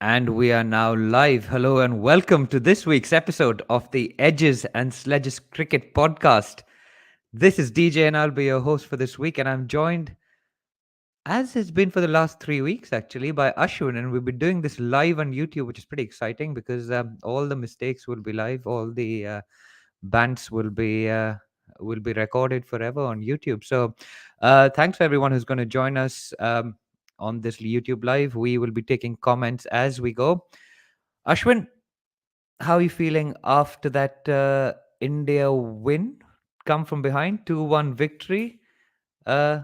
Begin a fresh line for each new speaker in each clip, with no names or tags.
And we are now live. Hello and welcome to this week's episode of the Edges and Sledges Cricket Podcast. This is DJ and I'll be your host for this week. And I'm joined, as has been for the last 3 weeks actually, by Ashwin. And we'll be doing this live on YouTube, which is pretty exciting because all the mistakes will be live, all the bands will be recorded forever on YouTube. So thanks for everyone who's going to join us on this YouTube live. We will be taking comments as we go. Ashwin, how are you feeling after that India win? Come from behind, 2-1 victory. Uh,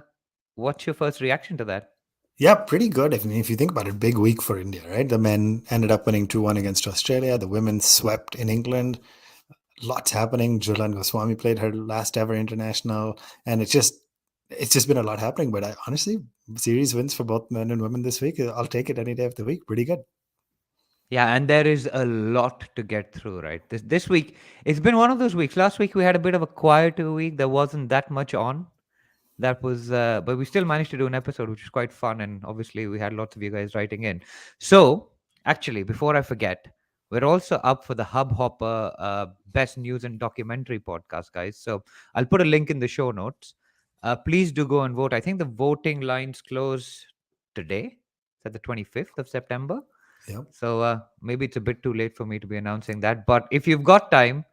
what's your first reaction to that?
Yeah, pretty good. If you think about it, big week for India, right? The men ended up winning 2-1 against Australia. The women swept in England. Lots happening. Jhulan Goswami played her last ever international. And it's just been a lot happening. But honestly, series wins for both men and women this week. I'll take it any day of the week. Pretty good.
Yeah, and there is a lot to get through, right? This week, it's been one of those weeks. Last week we had a bit of a quieter week. There wasn't that much on. That was, but we still managed to do an episode, which was quite fun, and obviously we had lots of you guys writing in. So, actually, before I forget, we're also up for the Hubhopper Best News and Documentary podcast, guys. So I'll put a link in the show notes. Please do go and vote. I think the voting lines close today. It's at the 25th of September.
Yeah.
So maybe it's a bit too late for me to be announcing that. But if you've got time,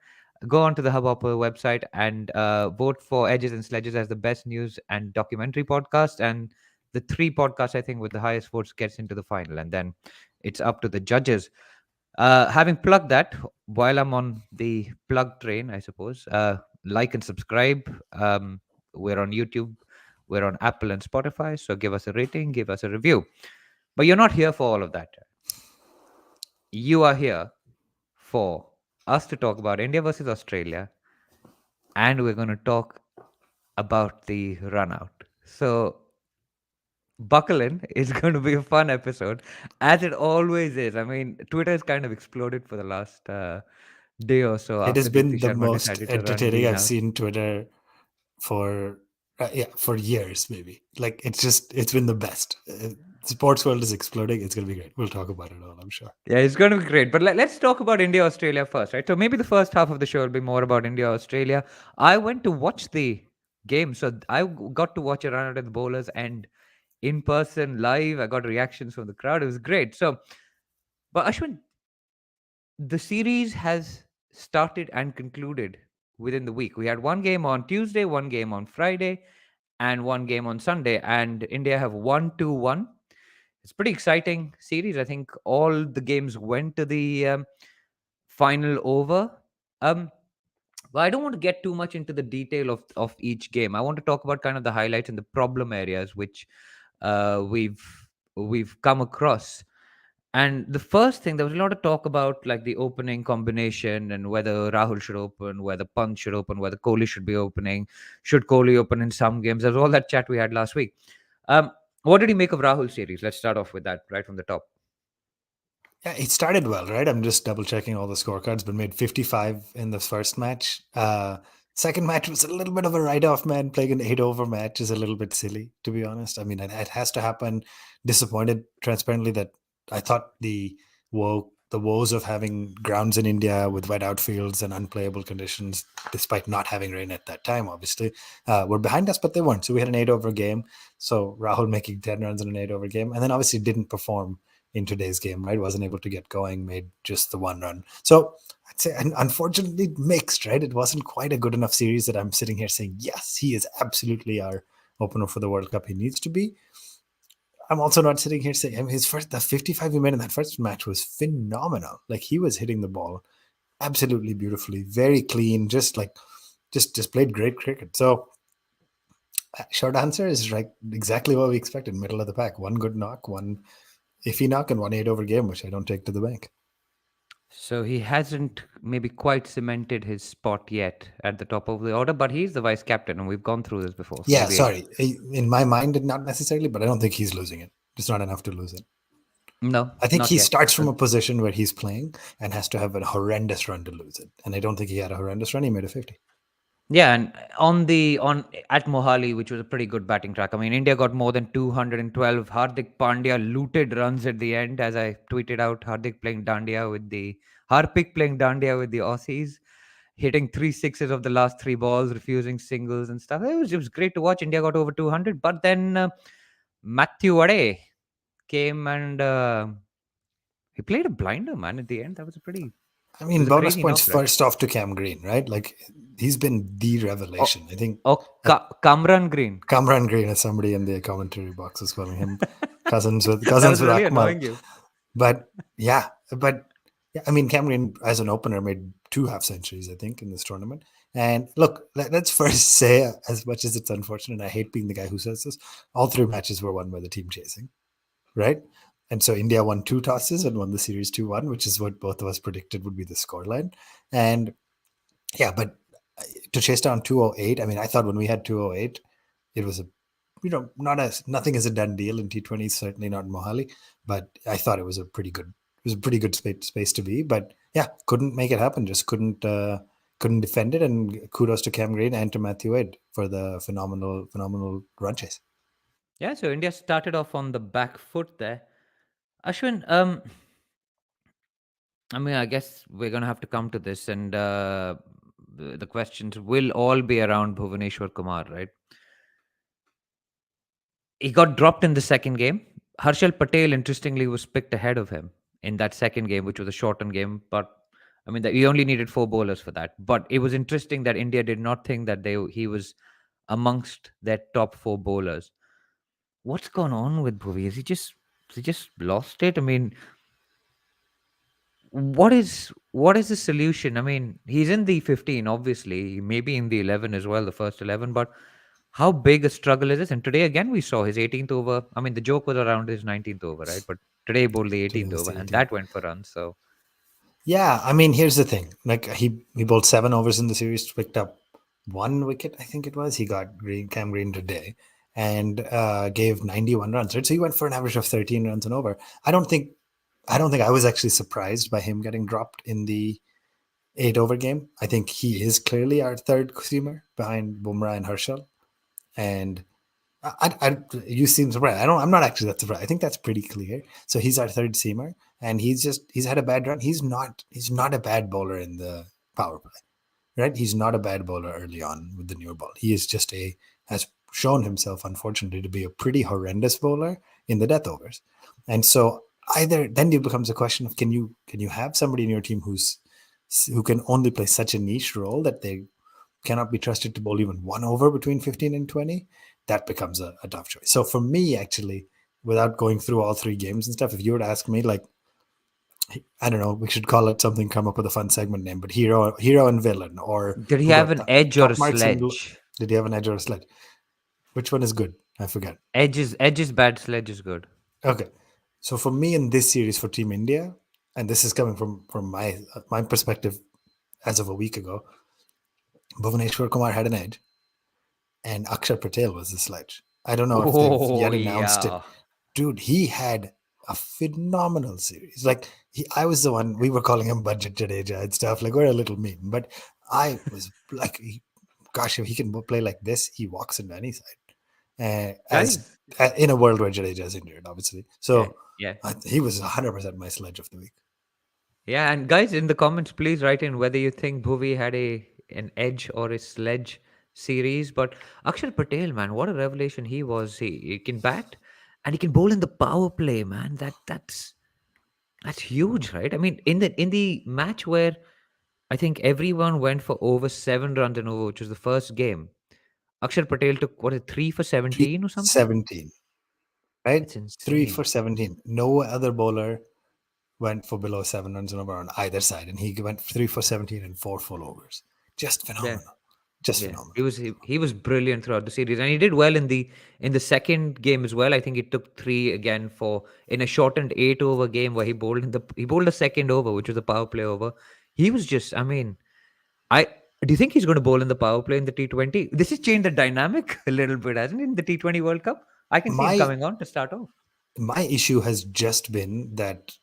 go onto the Hubhopper website and vote for Edges and Sledges as the best news and documentary podcast. And the three podcasts, I think, with the highest votes gets into the final. And then it's up to the judges. Having plugged that, while I'm on the plug train, I suppose, like and subscribe. We're on YouTube, we're on Apple and Spotify. So give us a rating, give us a review. But you're not here for all of that. You are here for us to talk about India versus Australia, and we're going to talk about the run out. So, buckle in. It's going to be a fun episode, as it always is. I mean, Twitter has kind of exploded for the last day or so
It
after
has
Deepti
been the
Sharma
most
decided to run
entertaining
lean
I've
out.
seen Twitter for for years, maybe. Like it's been the best. Sports world is exploding. It's gonna be great. We'll talk about it all, I'm sure.
Yeah, it's going to be great. But let's talk about India Australia first, right? So maybe the first half of the show will be more about India Australia. I went to watch the game, so got to watch a run out of the bowlers and in person live. I got reactions from the crowd. It was great. So, but Ashwin, the series has started and concluded within the week. We had one game on Tuesday, one game on Friday, and one game on Sunday. And India have won 2-1. It's pretty exciting series. I think all the games went to the final over. Um, but I don't want to get too much into the detail of each game. I want to talk about kind of the highlights and the problem areas which uh, we've we've come across. And the first thing, there was a lot of talk about like the opening combination and whether Rahul should open, whether Pant should open, whether Kohli should be opening, should Kohli open in some games. There was all that chat we had last week. Um, what did he make of Rahul series? Let's start off with that right from the top.
Yeah, it started well, right? I'm just double checking all the scorecards, but made 55 in the first match. Second match was a little bit of a write-off, man. Playing an 8-over match is a little bit silly, to be honest. I mean, it has to happen. Disappointed transparently that I thought the woes of having grounds in India with wet outfields and unplayable conditions, despite not having rain at that time, obviously, were behind us, but they weren't. So we had an 8-over game. So Rahul making 10 runs in an 8-over game, and then obviously didn't perform in today's game, right? Wasn't able to get going, made just the one run. So I'd say, unfortunately, mixed, right? It wasn't quite a good enough series that I'm sitting here saying, yes, he is absolutely our opener for the World Cup. He needs to be. I'm also not sitting here saying, I mean, the 55 he made in that first match was phenomenal. Like he was hitting the ball absolutely beautifully, very clean, just played great cricket. So short answer is like exactly what we expected. Middle of the pack, one good knock, one iffy knock, and one 8-over game, which I don't take to the bank.
So he hasn't maybe quite cemented his spot yet at the top of the order, but he's the vice captain, and we've gone through this before. So
Yeah,
maybe
sorry. In my mind, not necessarily, but I don't think he's losing it. It's not enough to lose it.
no,
I think
not
he
yet.
starts from a position where he's playing and has to have a horrendous run to lose it. And I don't think he had a horrendous run. He made a 50.
Yeah, and on the on at Mohali, which was a pretty good batting track. I mean, India got more than 212. Hardik Pandya looted runs at the end, as I tweeted out. Harpik playing dandiya with the Aussies, hitting three sixes of the last three balls, refusing singles and stuff. It was great to watch. India got over 200, but then Matthew Wade came and he played a blinder, man. At the end, that was a pretty.
I
It
mean,
was a
bonus
crazy
points
knock, right?
first off to Cam Green, right? Like he's been the
Oh,
revelation. I think uh,
Kamran Green.
Kamran Green, as somebody in the commentary box was calling him,
That
cousins
was
with
really
Akmal.
annoying you.
But yeah, but yeah, I mean, Cam Green as an opener made two half centuries, I think, in this tournament. And look, let's first say, as much as it's unfortunate, I hate being the guy who says this. All three matches were won by the team chasing, right? And so India won two tosses and won the series 2-1, which is what both of us predicted would be the scoreline. And yeah, but to chase down 208, I mean, I thought when we had 208, it was a, not as, nothing is a done deal in T20s, certainly not in Mohali, but I thought it was a pretty good space to be. But yeah, couldn't make it happen, just couldn't defend it. And kudos to Cam Green and to Matthew Wade for the phenomenal run chase.
Yeah, so India started off on the back foot there. Ashwin, I mean, I guess we're going to have to come to this, and the questions will all be around Bhuvaneshwar Kumar, right? He got dropped in the second game. Harshal Patel, interestingly, was picked ahead of him in that second game, which was a shortened game. But I mean, he only needed four bowlers for that. But it was interesting that India did not think that he was amongst their top four bowlers. What's gone on with Bhuvi? Is he just lost it? I mean, what is the solution? I mean, he's in the 15, obviously, maybe in the 11 as well, the first 11, but how big a struggle is this? And today again we saw his 18th over. I mean, the joke was around his 19th over, right? But today he bowled the
Today
18th
was
over,
the
and
18th.
that went for runs. So
Yeah, I mean, here's the thing. Like he bowled 7 overs in the series, picked up 1 wicket, I think it was. He got Cam Green today, and gave 91 runs. Right, so he went for an average of 13 runs and over. I don't think I was actually surprised by him getting dropped in the 8 over game. I think he is clearly our third seamer behind Bumrah and Herschel, and you seem surprised. I'm not actually that surprised. I think that's pretty clear. So he's our third seamer, and he's had a bad run. He's not a bad bowler in the power play, right? He's not a bad bowler early on with the newer ball. He is just has shown himself, unfortunately, to be a pretty horrendous bowler in the death overs. And so either then it becomes a question of can you have somebody in your team who can only play such a niche role that they cannot be trusted to bowl even 1 over between 15 and 20, that becomes a tough choice. So for me, actually, without going through all three games and stuff, if you were to ask me, like, I don't know, we should call it something, come up with a fun segment name, but hero and villain, or
did he
who
have
got
an edge or a
top marks and
sledge?
did he have an edge or a sledge? Which one is good? I forget.
Edge is bad, sledge is good.
Okay. So for me in this series for Team India, and this is coming from my perspective as of a week ago, Bhuvaneshwar Kumar had an edge and Akshar Patel was the sledge. I don't know if they've
Oh
yet announced it.
yeah,
Dude, he had a phenomenal series. Like I was the one, we were calling him Budget Jadeja and stuff. Like we're a little mean, but I was like, gosh, if he can play like this, he walks into any side. As
guys.
in a world where Jadeja is injured, obviously.
Yeah,
So
yeah.
he was 100% my sledge of the week.
Yeah, and guys, in the comments, please write in whether you think Bhuvi had an edge or a sledge series. But Akshar Patel, man, what a revelation he was. He can bat and he can bowl in the power play, man. That's huge, right? I mean, in the match where I think everyone went for over 7 runs and over, which was the first game. Akshar Patel took what is it, 3 for 17 or something?
317, right?
That's
Three
insane.
for 17. No other bowler went for below 7 runs and over on either side, and he went 3 for 17 and four full overs. Just
Yeah.
phenomenal. Just
Yeah, he
phenomenal.
was he was brilliant throughout the series, and he did well in the second game as well. I think he took three again for in a shortened 8 over game where he bowled a second over, which was a power play over. He was just, I mean, I do you think he's going to bowl in the power play in the T20? This has changed the dynamic a little bit, hasn't it? In the T20 World Cup, I can see him
My
coming on to start off.
my issue has just been that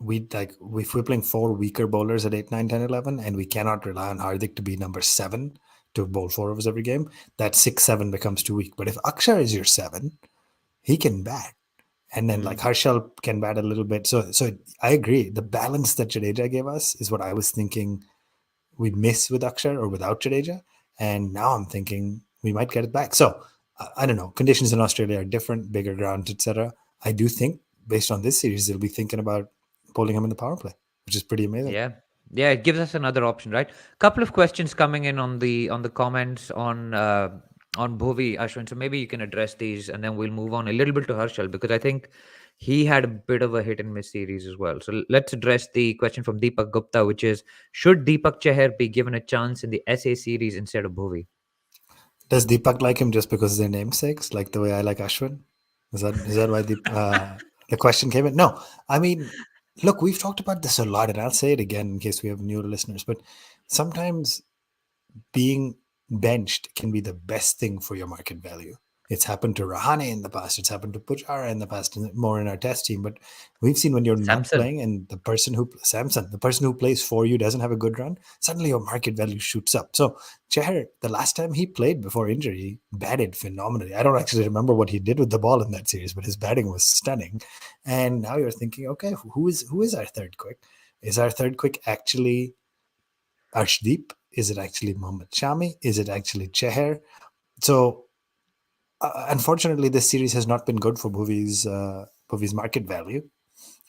if we're playing four weaker bowlers at 8, 9, 10, 11, and we cannot rely on Hardik to be number 7 to bowl 4 overs every game, that 6-7 becomes too weak. But if Akshar is your 7, he can bat. And then like
Mm.
Harshal can bat a little bit. So I agree. The balance that Jadeja gave us is what I was thinking we'd miss with Akshar or without Jadeja. And now I'm thinking we might get it back. So I don't know. Conditions in Australia are different, bigger grounds, etc. I do think based on this series, they'll be thinking about bowling him in the power play, which is pretty amazing.
Yeah. Yeah, it gives us another option, right? Couple of questions coming in on the comments on Bhuvi, Ashwin. So maybe you can address these and then we'll move on a little bit to Harshal because I think he had a bit of a hit and miss series as well. So let's address the question from Deepak Gupta, which is should Deepak Chahar be given a chance in the SA series instead of Bhuvi?
Does Deepak like him just because they're namesakes, like the way I like Ashwin? Is that why the question came in? No, I mean, look, we've talked about this a lot, and I'll say it again in case we have new listeners. But sometimes being benched can be the best thing for your market value. It's happened to Rahane in the past. It's happened to Pujara in the past, more in our test team. But we've seen when you're not
Samson.
playing and the person who Samson, the person who plays for you doesn't have a good run, suddenly your market value shoots up. So Chahar, the last time he played before injury, he batted phenomenally. I don't actually remember what he did with the ball in that series, but his batting was stunning. And now you're thinking, okay, who is our third quick? Is our third quick actually Arshdeep? Is it actually Mohammad Shami? Is it actually Chahar? So, unfortunately, this series has not been good for Bhuvi's market value.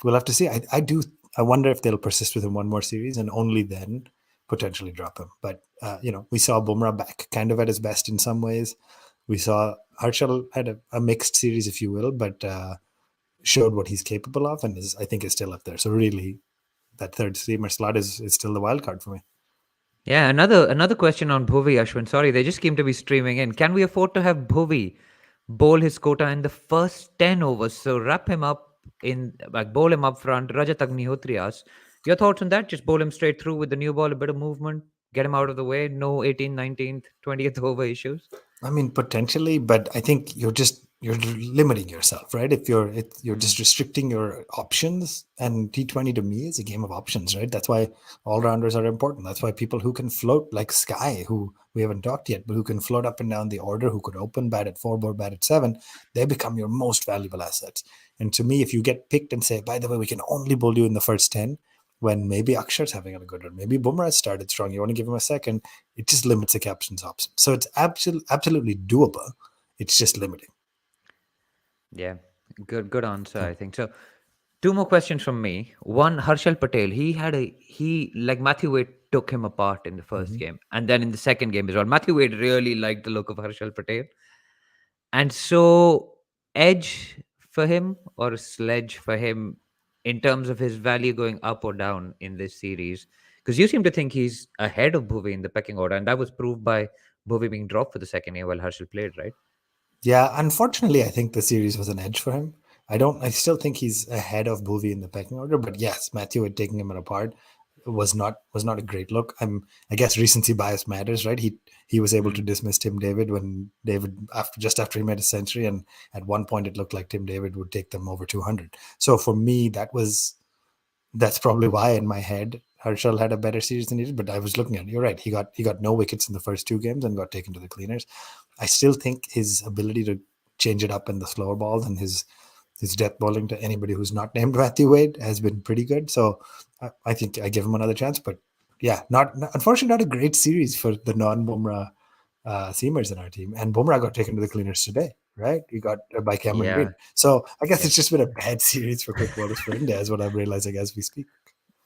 We'll have to see. I wonder if they'll persist with him one more series and only then potentially drop him. But we saw Bumrah back kind of at his best in some ways. We saw Harshal had a mixed series, if you will, but showed what he's capable of, and I think is still up there. So really, that third streamer slot is still the wild card for me.
Yeah, another question on Bhuvi, Ashwin. Sorry, they just seem to be streaming in. Can we afford to have Bhuvi bowl his quota in the first 10 overs? So wrap him up in, like, bowl him up front. Rajat Agnihotri asks, your thoughts on that? Just bowl him straight through with the new ball, a bit of movement, get him out of the way. No 18th, 19th, 20th over issues.
I mean, potentially, but I think you're limiting yourself, right? If you're
Mm.
just restricting your options, and T20 to me is a game of options, right? That's why all rounders are important. That's why people who can float like Sky, who we haven't talked yet, but who can float up and down the order, who could open bat at 4, board bat at 7, they become your most valuable assets. And to me, if you get picked and say, by the way, we can only bowl you in the first 10, when maybe Akshar's having a good run, maybe Bumrah started strong, you want to give him a second, it just limits the captain's option. So it's absolutely doable. It's just limiting.
Yeah, good answer,
Yeah.
I think. So two more questions from me. One, Harshal Patel. He like Matthew Wade took him apart in the first
Mhm.
game, and then in the second game as well. Matthew Wade really liked the look of Harshal Patel, and so edge for him or a sledge for him in terms of his value going up or down in this series. Because you seem to think he's ahead of Bhuvi in the pecking order, and that was proved by Bhuvi being dropped for the second year while Harshal played, right?
Yeah, unfortunately, I think the series was an edge for him. I still think he's ahead of Bhuvi in the pecking order, but yes, Matthew had taking him apart was not a great look. I guess recency bias matters, right? He was able to
Mm.
dismiss Tim David when David after he made a century, and at one point it looked like Tim David would take them over 200. So for me, that's probably why in my head Harshal had a better series than he did. But I was looking at it. You're right. He got no wickets in the first 2 games and got taken to the cleaners. I still think his ability to change it up in the slower balls and his death bowling to anybody who's not named Matthew Wade has been pretty good. So I think I give him another chance. But yeah, unfortunately not a great series for the non-Bumrah seamers in our team. And Bumrah got taken to the cleaners today, right? He got by Cameron
Yeah,
Green. So I guess
yeah.
it's just been a bad series for quick bowlers for India, is what I'm realizing as we speak.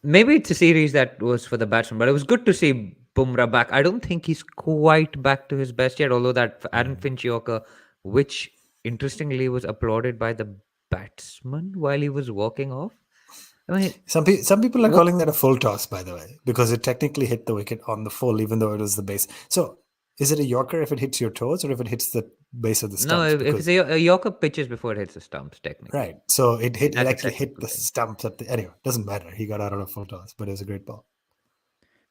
Maybe it's a series that was for the batsman, but it was good to see Bumrah back. I don't think he's quite back to his best yet, although that Aaron
Mm.
Finch Yorker, which interestingly was applauded by the batsman while he was walking off. I mean,
Some people are
what?
calling that a full toss, by the way, because it technically hit the wicket on the full, even though it was the base. So is it a Yorker if it hits your toes or if it hits the base of the
No,
stumps?
if it's
Because
a Yorker pitches before it hits the stumps, technically.
right, so it
That's a
actually hit
technical
the
thing.
stumps at the anyway. Doesn't matter. He got out on a full toss, but it was a great ball.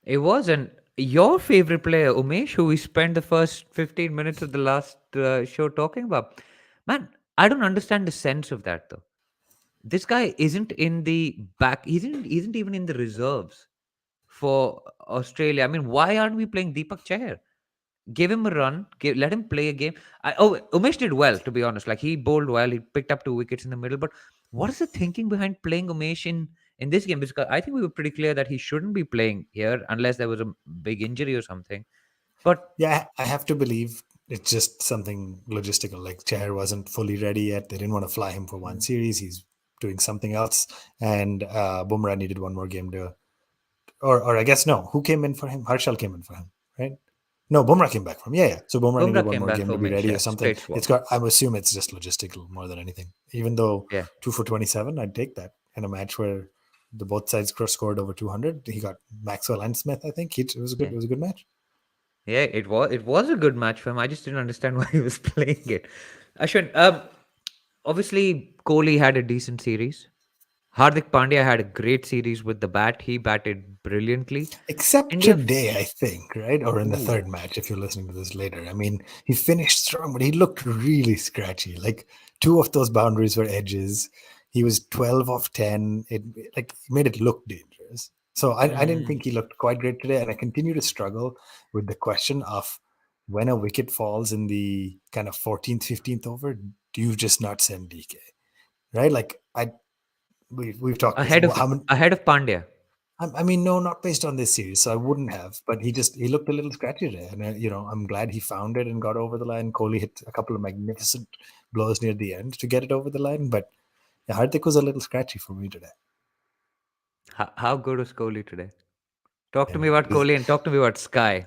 It was, and your favorite player, Umesh, who we spent the first 15 minutes of the last show talking about. Man, I don't understand the sense of that, though. This guy isn't in the back. He isn't even in the reserves for Australia. I mean, why aren't we playing Deepak Chahar? give him a run, let him play a game. Umesh did well, to be honest. Like he bowled well, he picked up 2 wickets in the middle. But what is the thinking behind playing Umesh in this game? Because I think we were pretty clear that he shouldn't be playing here unless there was a big injury or something. But
Yeah, I have to believe it's just something logistical. Like Chahar wasn't fully ready yet. They didn't want to fly him for one
mm,
series. He's doing something else, and Bumrah needed one more game to, or I guess no. Who came in for him? Harshal came in for him, right? No, Bumrah came back from. Yeah. So Bumrah needed
Bumrah
one
came
more
back
game
for
to be
Umesh.
ready or
Yeah,
something.
straight
It's
swap.
got. I assume it's just logistical more than anything. Even though
Yeah,
2 for 27, I'd take that in a match where the both sides scored over 200. He got Maxwell and Smith. I think it was a good.
yeah.
It was a good match.
Yeah, it was a good match for him. I just didn't understand why he was playing it. Ashwin, obviously Kohli had a decent series. Hardik Pandya had a great series with the bat. He batted brilliantly.
Except
India,
today, I think, right? Or in the third
ooh,
match, if you're listening to this later. I mean, he finished strong, but he looked really scratchy. Like two of those boundaries were edges. He was 12 off 10. It like made it look dangerous. So I didn't
mm,
think he looked quite great today. And I continue to struggle with the question of when a wicket falls in the kind of 14th, 15th over, do you just not send DK? Right? Like we've talked this.
ahead of
How many
ahead of Pandya.
I mean, no, not based on this series. So I wouldn't have, but he looked a little scratchy today, and I'm glad he found it and got over the line. Kohli hit a couple of magnificent blows near the end to get it over the line, but yeah, Hardik was a little scratchy for me today.
How good was Kohli today? Talk to me
And
about Kohli and talk to me about Sky.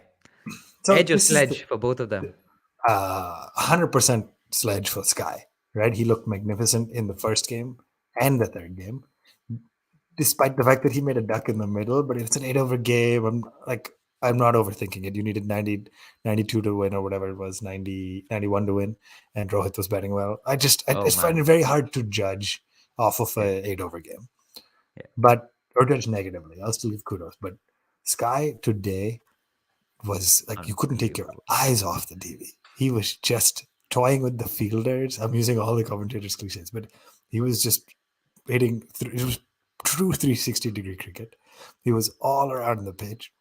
so
Edge or
this is the
sledge for both of them.
100% sledge for Sky, right? He looked magnificent in the first game and the third game, despite the fact that he made a duck in the middle, but it's an 8 over game. I'm not overthinking it. You needed 92 to win or whatever it was, 90, 91 to win, and Rohit was batting well. I
Oh
just find
man,
it very hard to judge off of
yeah,
a 8 over game,
yeah,
but or judge negatively. I'll still give kudos, but Sky today was like you couldn't take your
unbelievable.
eyes off the TV. He was just toying with the fielders. I'm using all the commentators' cliches, but he was just hitting. It was true 360-degree cricket. He was all around the pitch.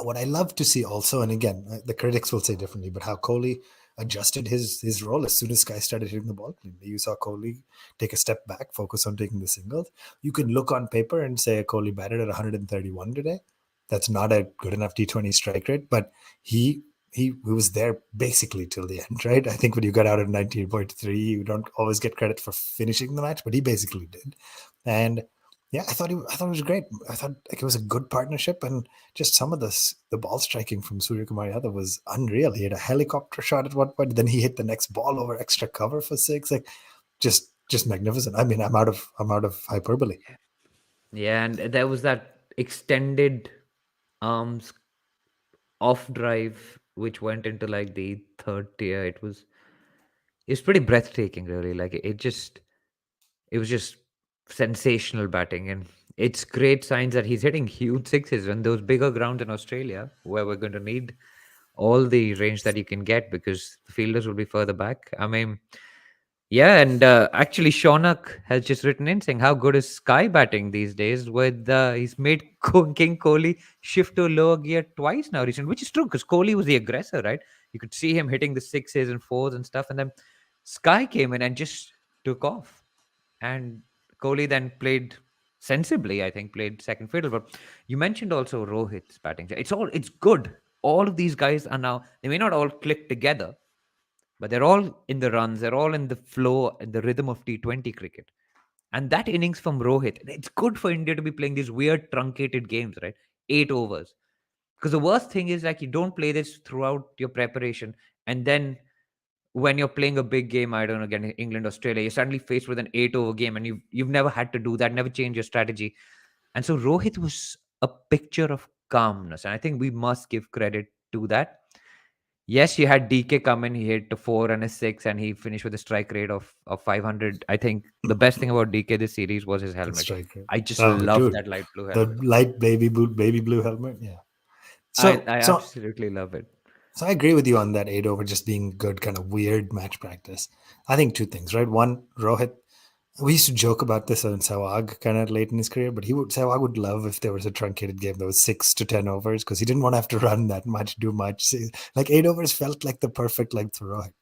What I love to see also, and again, the critics will say differently, but how Kohli adjusted his role as soon as Sky started hitting the ball cleanly. You saw Kohli take a step back, focus on taking the singles. You can look on paper and say Kohli batted at 131 today. That's not a good enough T20 strike rate, but he he was there basically till the end, right? I think when you got out at 19.3, you don't always get credit for finishing the match, but he basically did. And yeah, I thought it was great. I thought like it was a good partnership, and just some of the ball striking from Surya Kumar Yadav was unreal. He had a helicopter shot at one point, then he hit the next ball over extra cover for six. Like just magnificent. I mean, I'm out of hyperbole.
Yeah, and there was that extended arms off drive which went into like the third tier. It's pretty breathtaking, really. Like it was just sensational batting, and it's great signs that he's hitting huge sixes on those bigger grounds in Australia, where we're going to need all the range that you can get because the fielders will be further back. I mean, yeah, and actually, Shaunak has just written in saying how good is Sky batting these days. With he's made King Kohli shift to lower gear twice now recently, which is true because Kohli was the aggressor, right? You could see him hitting the sixes and fours and stuff, and then Sky came in and just took off. And Kohli then played sensibly. I think played second fiddle. But you mentioned also Rohit's batting. It's good. All of these guys are now. They may not all click together, but they're all in the runs, they're all in the flow and the rhythm of T20 cricket. And that innings from Rohit, it's good for India to be playing these weird truncated games, right? 8 overs. Because the worst thing is like you don't play this throughout your preparation. And then when you're playing a big game, I don't know, again, England, Australia, you're suddenly faced with an 8 over game and you've never had to do that, never change your strategy. And so Rohit was a picture of calmness. And I think we must give credit to that. Yes, you had DK come in. He hit a four and a six, and he finished with a strike rate of 500. I think the best thing about DK this series was his
The
helmet.
striker.
I just
Oh,
love
dude,
that light blue
the
helmet.
light baby blue helmet. Yeah.
I
So
absolutely love it.
So I agree with you on that 8 over just being good, kind of weird match practice. I think two things, right? One, Rohit. We used to joke about this on Sawag kind of late in his career, but Sawag would love if there was a truncated game that was 6 to 10 overs because he didn't want to have to run that much, do much. Like 8 overs felt like the perfect length for Rohit.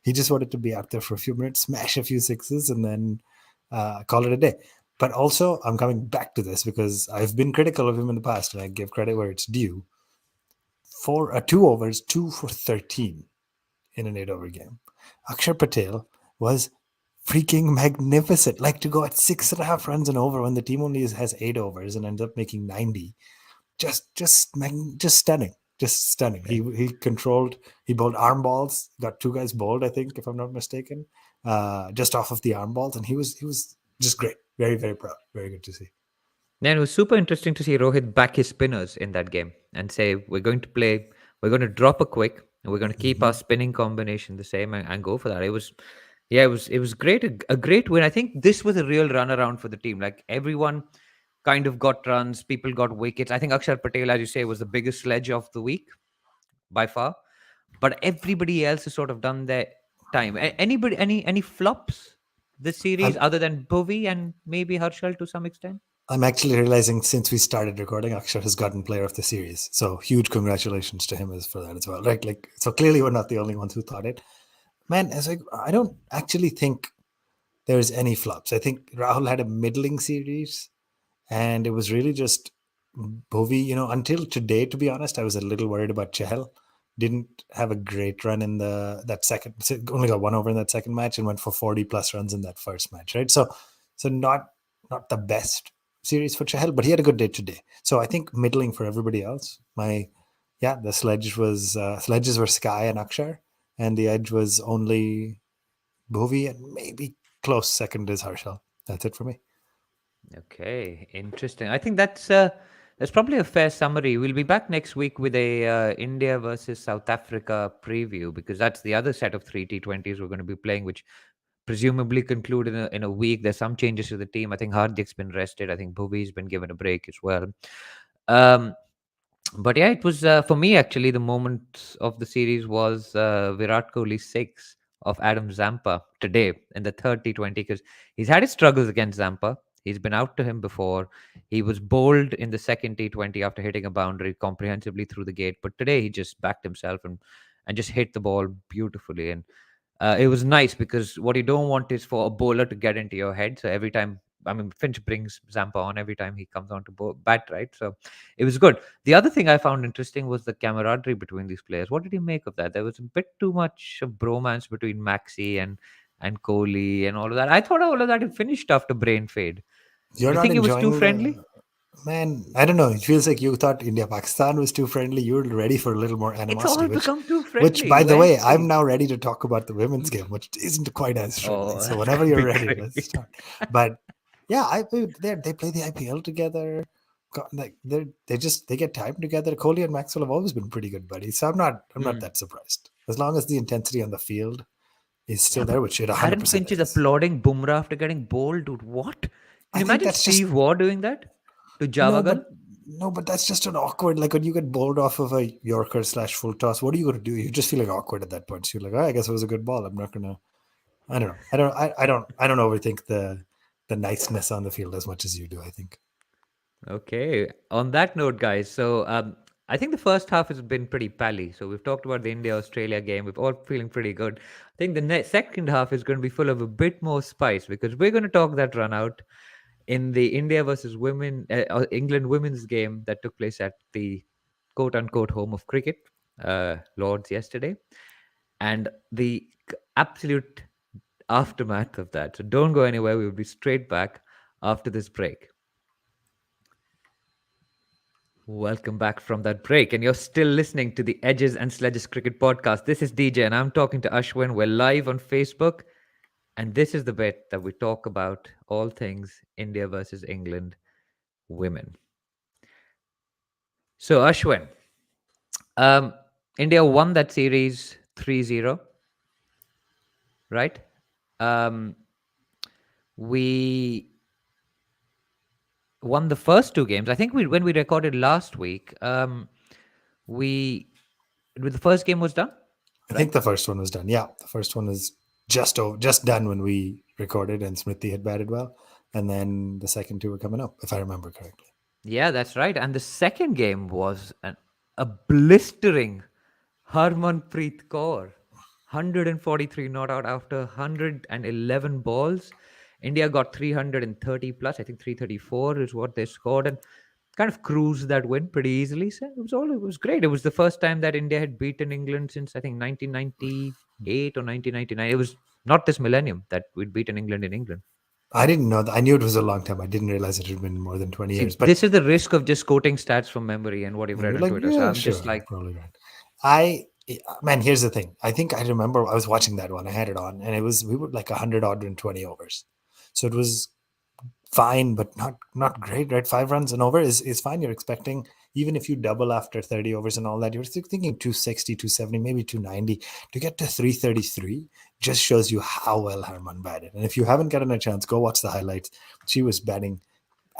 He just wanted to be out there for a few minutes, smash a few sixes, and then call it a day. But also, I'm coming back to this because I've been critical of him in the past, and I give credit where it's due. For 2 overs, 2 for 13 in an 8 over game. Akshar Patel was freaking magnificent. Like to go at 6.5 runs and over when the team only has 8 overs and ends up making 90. Just stunning. Just stunning.
Okay.
He controlled. He bowled arm balls. Got two guys bowled, I think, if I'm not mistaken, just off of the arm balls, and he was just great. Very very proud. Very good to see.
Then it was super interesting to see Rohit back his spinners in that game and say, we're going to drop a quick, and we're going to keep our
Hmm.
spinning combination the same and go for that. Yeah, it was great, a great win. I think this was a real runaround for the team. Like everyone kind of got runs, people got wickets. I think Akshar Patel, as you say, was the biggest sledge of the week by far. But everybody else has sort of done their time. Anybody, any flops this series
I'm
other than Bhuvi and maybe Harshal to some extent?
I'm actually realizing since we started recording, Akshar has gotten Player of the Series. So huge congratulations to him as for that as well. Right? Like, so clearly we're not the only ones who thought it. Man, as like, I don't actually think there's any flops. I think Rahul had a middling series, and it was really just Bhuvi. Until today, to be honest, I was a little worried about Chahal. Didn't have a great run in that second. Only got 1 over in that second match and went for 40 plus runs in that first match. Right, so not the best series for Chahal, but he had a good day today. So I think middling for everybody else. The sledges were Sky and Akshar, and the edge was only Bhuvi and maybe close second is Harshal. That's it for me.
Okay, interesting. I think that's probably a fair summary. We'll be back next week with a India versus South Africa preview because that's the other set of three T20s we're going to be playing, which presumably conclude in a week. There's some changes to the team. I think Hardik's been rested. I think Bhuvi's been given a break as well. Um, but yeah, it was for me actually the moment of the series was Virat Kohli's six of Adam Zampa today in the third T20 because he's had his struggles against Zampa. He's been out to him before. He was bowled in the second T20 after hitting a boundary comprehensively through the gate, but today he just backed himself and just hit the ball beautifully. And it was nice because what you don't want is for a bowler to get into your head. So every time, I mean, Finch brings Zampa on every time he comes on to bat, right? So it was good. The other thing I found interesting was the camaraderie between these players. What did you make of that? There was a bit too much of bromance between Maxi and Kohli and all of that. I thought all of that had finished after brain fade.
You're
Do you
not
think it was too
enjoying
friendly?
the man. I don't know. It feels like you thought India Pakistan was too friendly. You were ready for a little more
It's
animosity,
all
which,
become too
which
friendly.
by the way, I'm
Where's
now ready to talk about the women's game, which isn't quite as friendly.
Oh,
So
that's
whenever
gonna
you're
be
ready, let's
great.
start. But yeah, they play the IPL together. Like they get time together. Kohli and Maxwell have always been pretty good buddies, so I'm not
Hmm.
that surprised as long as the intensity on the field is still
Yeah, but
there, which it
Aaron
100%
Finch is
is.
applauding Bumrah after getting bowled, dude. What? Can
I
you
think
imagine
that's just
Steve Waugh doing that to
no,
Javagal?
but no, but that's just an awkward. Like when you get bowled off of a Yorker slash full toss, what are you going to do? You're just feeling awkward at that point. So you're like, oh, I guess it was a good ball. I'm not gonna. I don't know. I don't overthink the niceness on the field as much as you do. I think.
Okay. On that note, guys, so I think the first half has been pretty pally. So we've talked about the India Australia game. We're all feeling pretty good. I think the second half is going to be full of a bit more spice because we're going to talk that run out in the India versus England women's game that took place at the quote unquote home of cricket, Lords, yesterday, and the absolute aftermath of that. So don't go anywhere. We'll be straight back after this break. Welcome back from that break, and you're still listening to the Edges and Sledges Cricket Podcast. This is DJ, and I'm talking to Ashwin. We're live on Facebook, and this is the bit that we talk about all things India versus England women. So, Ashwin, um, India won that series 3-0, right? Um, we won the first two games. I think when we recorded last week, we the first game was done,
I think
right?
the first one was done. Yeah, the first one is just done when we recorded and Smriti had batted well, and then the second two were coming up, if I remember correctly.
Yeah, that's right. And the second game was a blistering Harmanpreet Kaur, 143 not out after 111 balls. India got 330 plus. I think 334 is what they scored, and kind of cruised that win pretty easily. So it was great. It was the first time that India had beaten England since I think 1998 or 1999. It was not this millennium that we'd beaten England in England.
I didn't know that. I knew it was a long time. I didn't realize it had been more than 20
See,
years. But
this is the risk of just quoting stats from memory and what you've
and
read
you're
on
like,
Twitter. So
yeah,
I'm
sure,
just
you're
like,
probably right. Man, here's the thing. I think I remember I was watching that one. I had it on, and we were like 100 odd in 20 overs. So it was fine, but not great, right? 5 runs and over is fine. You're expecting, even if you double after 30 overs and all that, you're thinking 260, 270, maybe 290. To get to 333 just shows you how well Harman batted. And if you haven't gotten a chance, go watch the highlights. She was batting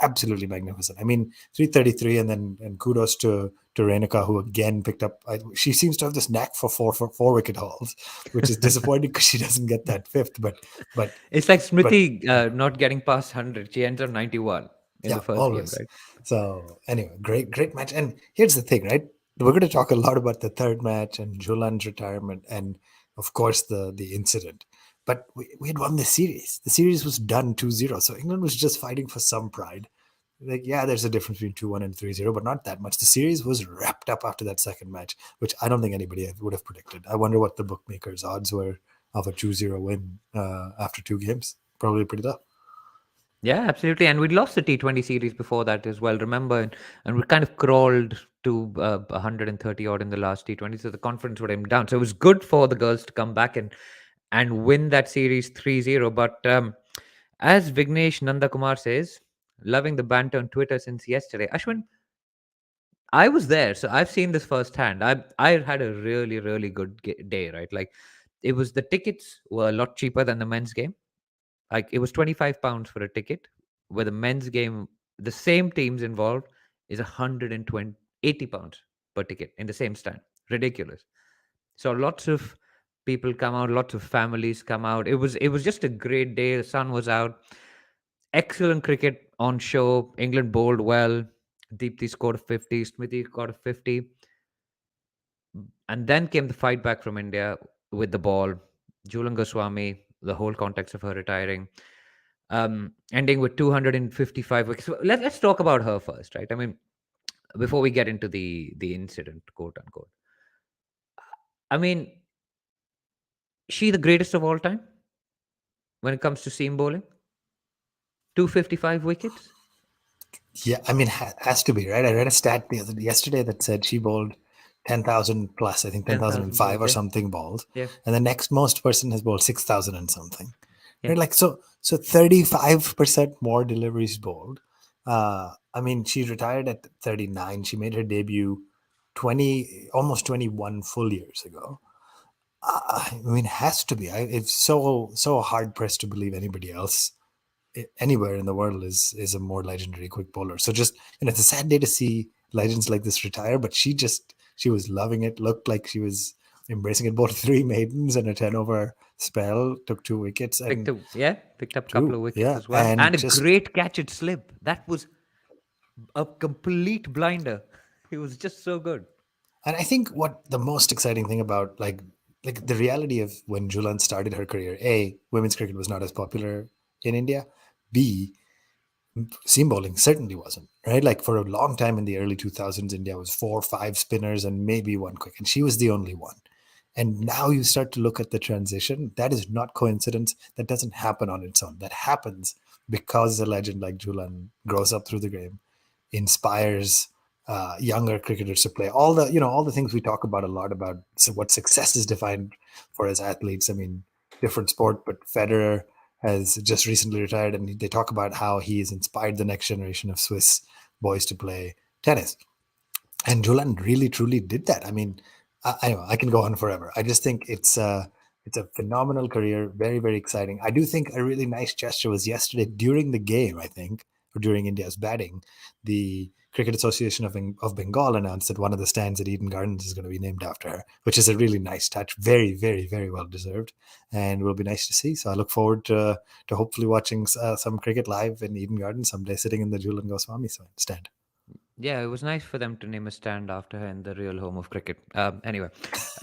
absolutely magnificent. I mean, 333, and kudos to Renuka, who again picked up. She seems to have this knack for four wicket hauls, which is disappointing because she doesn't get that fifth. But
it's like
but
Smriti not getting past 100. She ends on 91 in the
yeah,
first game,
always.
right?
So anyway, great match. And here's the thing, right? We're going to talk a lot about the third match and Jhulan's retirement, and of course the incident. But we had won the series. The series was done 2-0. So England was just fighting for some pride. Like, yeah, there's a difference between 2-1 and 3-0, but not that much. The series was wrapped up after that second match, which I don't think anybody would have predicted. I wonder what the bookmakers' odds were of a 2-0 win after two games. Probably pretty low.
Yeah, absolutely. And we'd lost the T20 series before that as well, remember? And we kind of crawled to 130 odd in the last T20. So the confidence would aim down. So it was good for the girls to come back and win that series 3-0. But as Vignesh Nandakumar says, loving the banter on Twitter since yesterday. Ashwin, I was there, so I've seen this firsthand. I had a really good day, right? Like it was the tickets were a lot cheaper than the men's game. Like it was £25 for a ticket, where the men's game, the same teams involved, is 120 £80 per ticket in the same stand. Ridiculous. So lots of people come out, lots of families come out. It was just a great day. The sun was out. Excellent cricket on show. England bowled well. Deepti scored a 50. Smithy got a 50. And then came the fight back from India with the ball. Jhulan Goswami, the whole context of her retiring, ending with 255 wickets. So let's talk about her first, right? I mean, before we get into the incident, quote unquote. I mean, she the greatest of all time when it comes to seam bowling. 255 wickets,
Yeah, I mean, has to be, right? I read a stat yesterday that said she bowled 10,000 plus, I think
10,000
10,005
balls.
or
Yeah,
something bowled.
yeah,
And the next most person has bowled 6,000 and something.
yeah.
Right? Like, so 35% more deliveries bowled. I mean, she retired at 39. She made her debut 20, almost 21 full years ago. I mean, has to be. It's so hard pressed to believe anybody else anywhere in the world is a more legendary quick bowler. So just, it's a sad day to see legends like this retire, but she was loving it. Looked like she was embracing it. Bowled three maidens and a 10 over spell. Took two wickets and
Picked up a couple
two,
of wickets
yeah,
as well,
and
and a
just
great catch at slip. That was a complete blinder. He was just so good.
and I think what the most exciting thing about like the reality of when Jhulan started her career, A, women's cricket was not as popular in India. B, seam bowling certainly wasn't, right? Like for a long time in the early 2000s, India was 4 or 5 spinners and maybe one quick, and she was the only one. And now you start to look at the transition. That is not coincidence. That doesn't happen on its own. That happens because a legend like Jhulan grows up through the game, inspires younger cricketers to play. All the things we talk about a lot about, so what success is defined for as athletes. I mean, different sport, but Federer has just recently retired, and they talk about how he has inspired the next generation of Swiss boys to play tennis. And Jhulan really truly did that. I mean, I know I can go on forever. I just think it's a phenomenal career, very very exciting. I do think a really nice gesture was yesterday during the game. I think or during India's batting, the Cricket Association of Bengal announced that one of the stands at Eden Gardens is going to be named after her, which is a really nice touch. Very, very, very well deserved, and will be nice to see. So I look forward to hopefully watching some cricket live in Eden Gardens someday, sitting in the Jhulan Goswami stand.
Yeah, it was nice for them to name a stand after her in the real home of cricket. Anyway,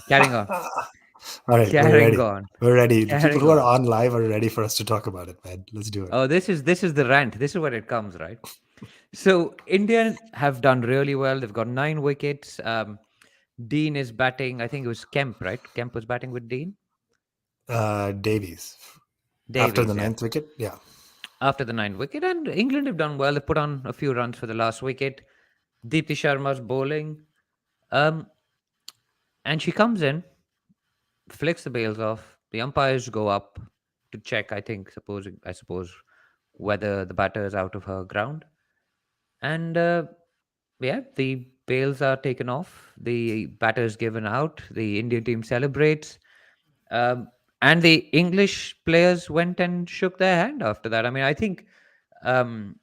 carrying on,
All right, we're
carrying
ready.
on,
We're ready. The people
carrying
who are
on.
on live are ready for us to talk about it, man. Let's do it.
Oh, this is the rant. This is where it comes, right? So India have done really well. They've got 9 wickets. Dean is batting. I think it was Kemp, right? Kemp was batting with Dean.
Davies. After the
Davies, yeah.
ninth wicket, yeah.
After the 9 wicket, and England have done well. They put on a few runs for the last wicket. Deepti Sharma's bowling, um, and she comes in, flicks the bails off. The umpires go up to check. I suppose whether the batter is out of her ground, and yeah, the bails are taken off. The batter is given out. The Indian team celebrates. Um, and the English players went and shook their hand after that. I mean, um,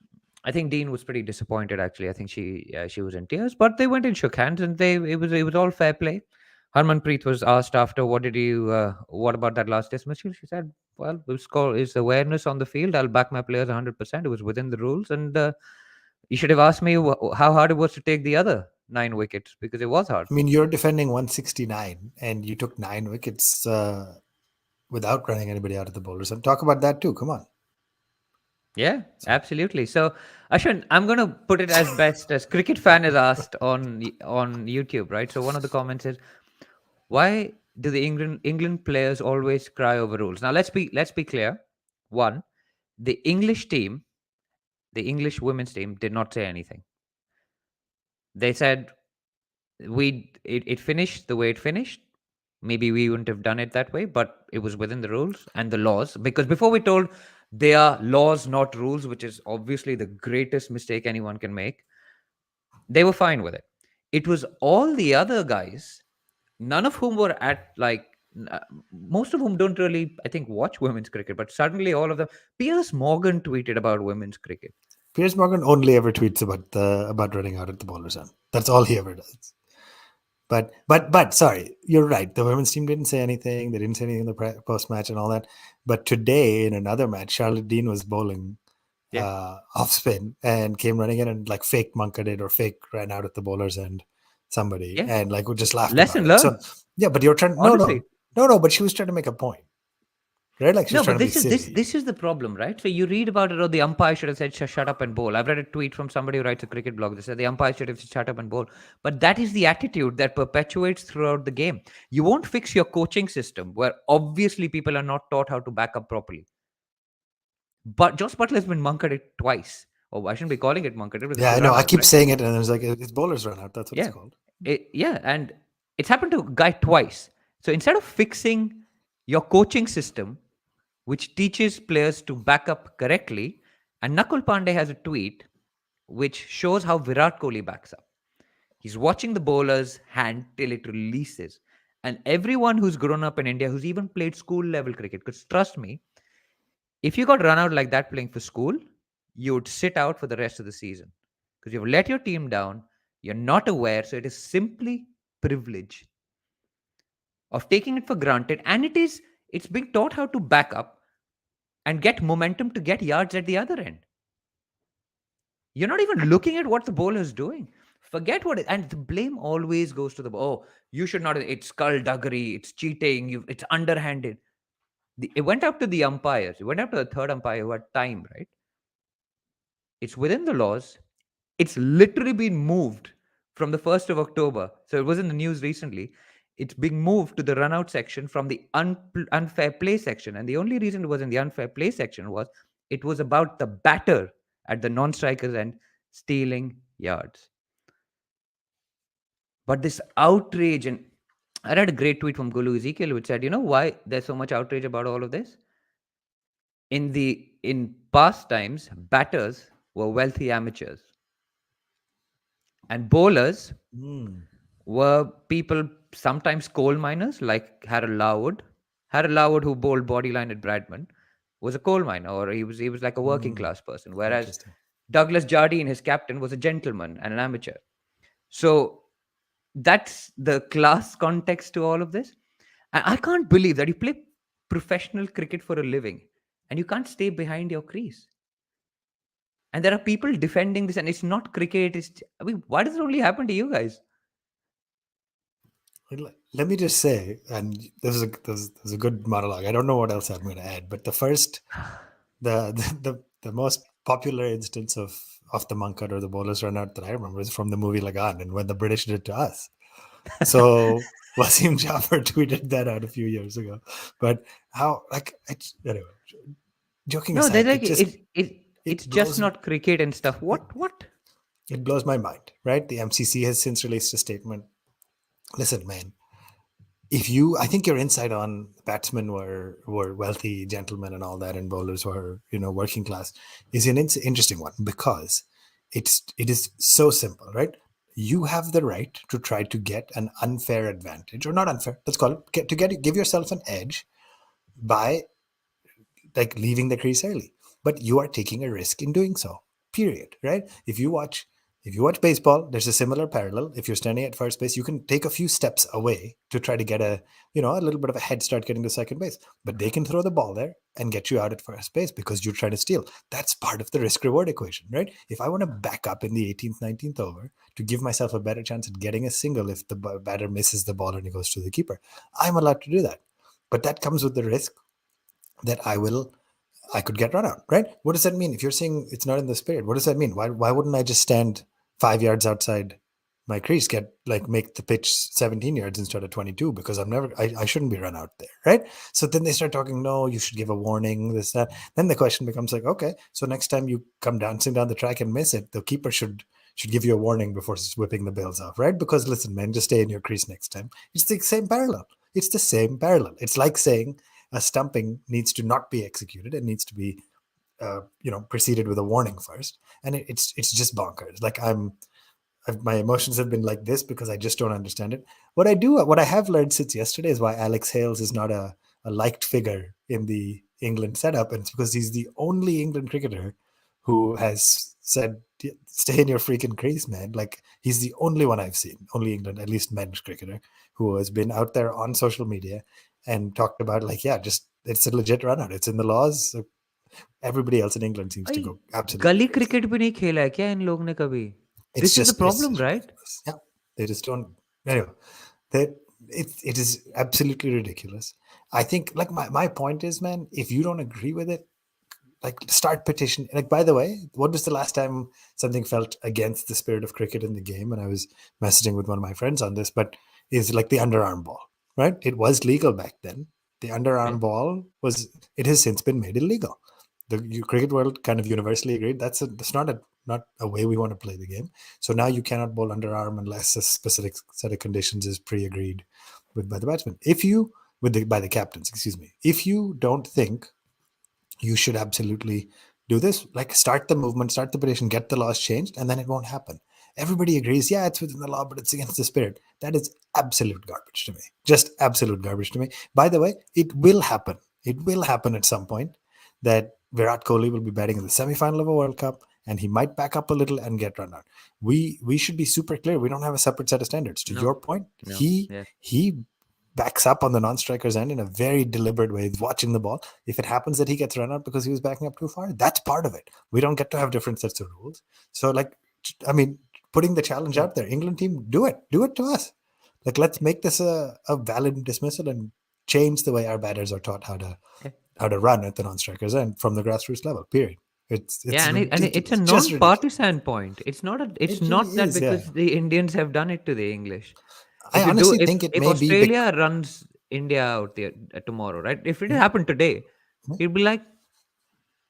I think Dean was pretty disappointed. Actually, I think she was in tears, but they went and shook hands, and it was all fair play. Harmanpreet was asked after, what about that last dismissal? She said, "Well, the score is awareness on the field. I'll back my players 100%. It was within the rules, and you should have asked me how hard it was to take the other 9 wickets because it was hard."
I mean, you're defending 169 and you took 9 wickets without running anybody out of the bowlers. And talk about that too. Come on.
Yeah,
So,
absolutely. So, Ashwin, I'm going to put it as best as cricket fan is asked on YouTube, right? So one of the comments is, why do the England players always cry over rules? Now let's be clear. One, the English team, the English women's team, did not say anything. They said it finished the way it finished. Maybe we wouldn't have done it that way, but it was within the rules and the laws. Because before we told they are laws, not rules, which is obviously the greatest mistake anyone can make, they were fine with it. It was all the other guys, none of whom were at like, most of whom don't really, I think, watch women's cricket, but suddenly all of them. Piers Morgan tweeted about women's cricket.
Piers Morgan only ever tweets about running out at the bowler's end. That's all he ever does. But sorry, you're right. The women's team didn't say anything. They didn't say anything in the post match and all that. But today in another match, Charlotte Dean was bowling
Yeah,
off spin and came running in and like fake mankad it or fake ran out at the bowler's end somebody
yeah.
and like we just laughed about
Lesson
it. So
learned.
yeah, but you're trying
Honestly,
no, but she was trying to make a point, right? Like she was
no,
trying
but
to be
this is this
silly.
this is the problem, right? So you read about it, or the umpire should have said, Shut up and bowl." I've read a tweet from somebody who writes a cricket blog that said the umpire should have said, "Shut up and bowl." But that is the attitude that perpetuates throughout the game. You won't fix your coaching system, where obviously people are not taught how to back up properly. But Josh Butler has been monkered it twice. Oh, I shouldn't be calling it monkered. It was
Yeah,
just a
I know.
run
I
out,
keep
right?
saying it, and it's like it's bowler's run out. That's what it's
Yeah,
called.
yeah, and it's happened to a guy twice. So instead of fixing your coaching system, which teaches players to back up correctly, and Nakul Pandey has a tweet which shows how Virat Kohli backs up. He's watching the bowler's hand till it releases. And everyone who's grown up in India, who's even played school level cricket, because trust me, if you got run out like that playing for school, you would sit out for the rest of the season because you've let your team down. You're not aware. So it is simply privilege of taking it for granted. And it's being taught how to back up and get momentum to get yards at the other end. You're not even looking at what the bowler is doing. Forget what it, and the blame always goes to the oh, you should not. It's skullduggery. It's cheating. It's underhanded. It went up to the umpires. It went up to the third umpire who had time, right? It's within the laws. It's literally been moved from the 1st of October. So it was in the news recently. It's being moved to the run out section from the unfair play section. And the only reason it was in the unfair play section was it was about the batter at the non strikers end stealing yards. But this outrage, and I read a great tweet from Gulu Ezekiel which said, you know why there's so much outrage about all of this? In past times, batters were wealthy amateurs and bowlers
Mm.
were people, sometimes coal miners like Harold Larwood. Harold Larwood, who bowled bodyline at Bradman, was a coal miner, or he was like a working
Mm.
class person. Whereas
Interesting.
Douglas Jardine, his captain, was a gentleman and an amateur. So that's the class context to all of this. And I can't believe that you play professional cricket for a living and you can't stay behind your crease. And there are people defending this, and it's not cricket. I mean, why does it only happen to you guys?
Let me just say, and this is a good monologue. I don't know what else I'm going to add, but the most popular instance of the mankad or the bowler's run out that I remember is from the movie Lagan, and when the British did it to us. So Wasim Jaffer tweeted that out a few years ago. But how, like, anyway, joking
No, they're
aside,
like it's
it
just
blows
not cricket and stuff. What?
it blows my mind, right? The MCC has since released a statement. Listen, man, if you, I think your insight on batsmen were wealthy gentlemen and all that, and bowlers were working class, is an interesting one, because it is so simple, right? You have the right to try to get an unfair advantage, or not unfair, let's call it, give yourself an edge by, like, leaving the crease early, but you are taking a risk in doing so, period, right? If you watch baseball, there's a similar parallel. If you're standing at first base, you can take a few steps away to try to get a little bit of a head start getting to second base, but they can throw the ball there and get you out at first base because you're trying to steal. That's part of the risk reward equation, right? If I want to back up in the 18th, 19th over to give myself a better chance at getting a single if the batter misses the ball and it goes to the keeper, I'm allowed to do that. But that comes with the risk that I could get run out, right? What does that mean? If you're saying it's not in the spirit, what does that mean? Why wouldn't I just stand 5 yards outside my crease, make the pitch 17 yards instead of 22? Because I shouldn't be run out there, right? So then they start talking, no, you should give a warning, this, that. Then the question becomes like, okay, so next time you come dancing down the track and miss it, the keeper should give you a warning before whipping the bills off, right? Because listen, man, just stay in your crease next time. It's the same parallel. It's the same parallel. It's like saying a stumping needs to not be executed. It needs to be, preceded with a warning first, and it's just bonkers. Like my emotions have been like this because I just don't understand it. What I have learned since yesterday is why Alex Hales is not a liked figure in the England setup, and it's because he's the only England cricketer who has said, "Stay in your freaking crease, man." Like, he's the only one I've seen, only England, at least men's cricketer, who has been out there on social media and talked about, like, yeah, just it's a legit run out. It's in the laws. So everybody else in England seems to
Ay,
go absolutely
गली
crazy.
Cricket भी नहीं खेला है क्या इन लोग ने कभी?
It's
This is the
just it's
problem,
just
right?
ridiculous. Yeah, they just don't. Anyway, that it is absolutely ridiculous. I think, like, my point is, man, if you don't agree with it, like, start petition. Like, by the way, what was the last time something felt against the spirit of cricket in the game? And I was messaging with one of my friends on this, but is like the underarm ball, right? It was legal back then. The
Yeah.
underarm ball was. It has since been made illegal. The cricket world kind of universally agreed that's not a way we want to play the game. So now you cannot bowl underarm unless a specific set of conditions is pre-agreed with by the batsman. If you by the captains, excuse me. If you don't think you should absolutely do this, like, start the movement, start the petition, get the laws changed, and then it won't happen. Everybody agrees, yeah, it's within the law, but it's against the spirit. That is absolute garbage to me. Just absolute garbage to me. By the way, it will happen. It will happen at some point that Virat Kohli will be batting in the semi-final of a World Cup, and he might back up a little and get run out. We should be super clear. We don't have a separate set of standards. To
No.
your point,
No. Yeah.
he backs up on the non-striker's end in a very deliberate way, watching the ball. If it happens that he gets run out because he was backing up too far, that's part of it. We don't get to have different sets of rules. So, like, I mean, putting the challenge
Yeah.
out there, England team, do it to us. Like, let's make this a valid dismissal and change the way our batters are taught
Yeah.
how to run at the non-strikers end from the grassroots level. Period. It's
Yeah, it's a
ridiculous, just ridiculous.
non-partisan point. It's
It really
not that
is. Yeah,
because the Indians have done it to the English.
I honestly think it
If
may be.
Australia runs India out there tomorrow, right? If it happened today, it'd be like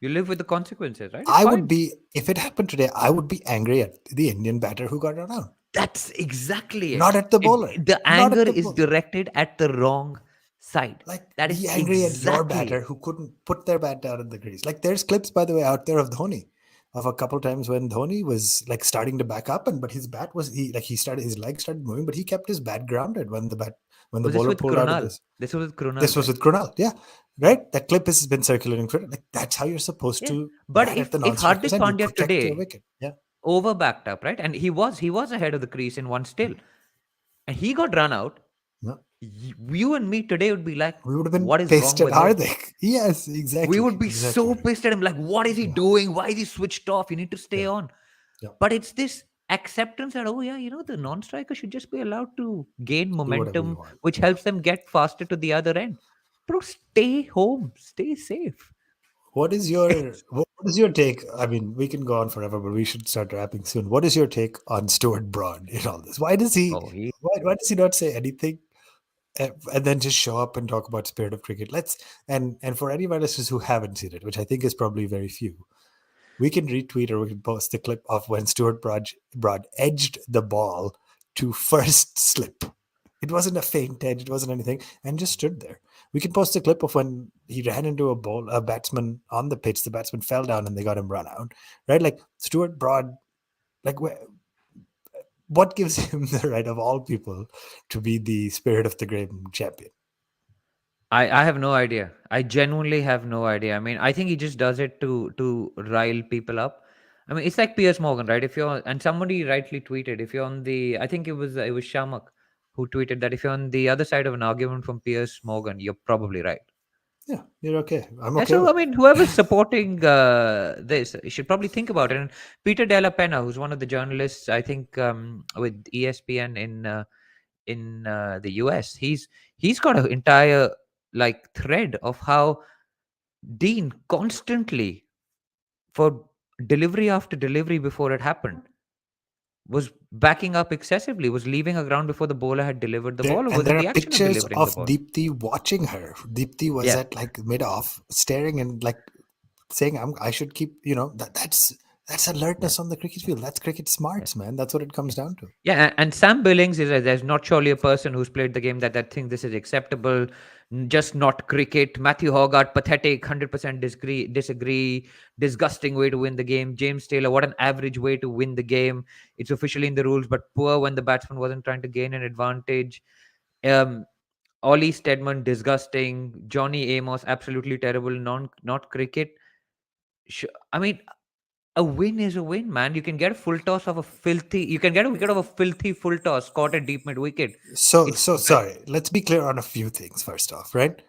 you live with the consequences, right? It's
I would
fine.
be, if it happened today, I would be angry at the Indian batter who got run out,
That's exactly
not
it.
at the bowler,
The
not
anger
at the
is
bowler.
directed at the wrong side.
Like,
That is
be angry at your
exactly
batter
it.
who couldn't put their bat down in the crease. Like, there's clips, by the way, out there of Dhoni, of a couple times when Dhoni was, like, starting to back up, but his bat was he started, his legs started moving, but he kept his bat grounded when the bat when the
Was this
bowler
with
pulled out of
Krunal?
this.
This was with
This
Krunal,
was
right?
with Krunal, yeah, right. That clip has been circulating for like that's how you're supposed
Yeah.
to
But
bat at
if
the
if
non-striker's
Hardik
end. You
Pandya
protect your
today
wicket. Yeah,
over backed up, right? And he was ahead of the crease in one still, and he got run out.
no,
You and me today would be like,
we would have been
what is
pissed
wrong
at
with him?
Hardik. Yes,
We
exactly,
would be
exactly.
so pissed at him, like, what is he
Yeah,
doing? Why is he switched off? You need to stay
yeah,
on.
yeah.
But it's this acceptance that, oh yeah, the non-striker should just be allowed to gain
Do whatever you
momentum,
want.
which helps them get faster to the other end. Bro, stay home, stay safe.
What is your take? I mean, we can go on forever, but we should start wrapping soon. What is your take on Stuart Broad in all this?
Oh, he
Why does he not say anything and then just show up and talk about spirit of cricket? Let's and for any listeners who haven't seen it, which I think is probably very few, we can retweet or we can post the clip of when Broad edged the ball to first slip. It wasn't a feint edge, it wasn't anything, and just stood there. We can post a clip of when he ran into a batsman on the pitch. The batsman fell down and they got him run out. Right, like Stuart Broad. Like, what gives him the right of all people to be the spirit of the game champion?
I have no idea. I genuinely have no idea. I mean, I think he just does it to rile people up. I mean, it's like Piers Morgan, right? If you're and somebody rightly tweeted, if you're on the, I think it was Shamak who tweeted that if you're on the other side of an argument from Piers Morgan, you're probably right.
Yeah, you're okay. I'm
Yeah,
okay
so I
with that.
mean, whoever's supporting this should probably think about it. And Peter Della Pena, who's one of the journalists, I think, with ESPN in the US, he's got an entire like thread of how Dean constantly, for delivery after delivery before it happened, was backing up excessively, was leaving a ground before the bowler had delivered the ball, or was
There
in
are
the action of
pictures
delivering the
of
ball.
Deepti watching her. Deepti was
Yeah.
at like mid off, staring and like saying, I should keep, that's
Yeah.
alertness on the cricket field. That's cricket
Yeah.
smarts, man. That's what it
Yeah.
comes down to.
Yeah, and Sam Billings is there's not surely a person who's played the game that think this is acceptable, just not cricket. Matthew Hogarth, pathetic, 100% disagree, disgusting way to win the game. James Taylor, what an average way to win the game. It's officially in the rules, but poor when the batsman wasn't trying to gain an advantage. Um, Ollie Stedman, disgusting. Johnny Amos, absolutely terrible. Not cricket. I mean, a win is a win, man. You can get a full toss of a filthy. You can get a wicket of a filthy full toss caught at deep mid wicket.
So,
It's
so sorry. Let's be clear on a few things first off, right?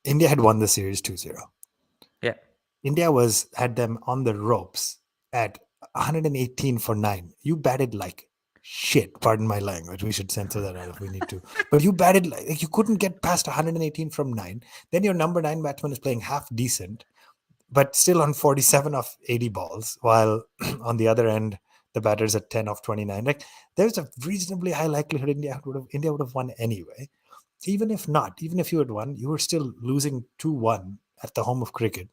India had won the series 2-0.
yeah,
India had them on the ropes at 118 for 9. You batted like shit. Pardon my language. We should censor that out if we need to. But you batted like you couldn't get past 118 from 9. Then your number 9 batsman is playing half decent, but still on 47 of 80 balls, while on the other end the batters at 10 of 29. Like, there's a reasonably high likelihood India would have won anyway. Even if you had won, you were still losing 2-1 at the home of cricket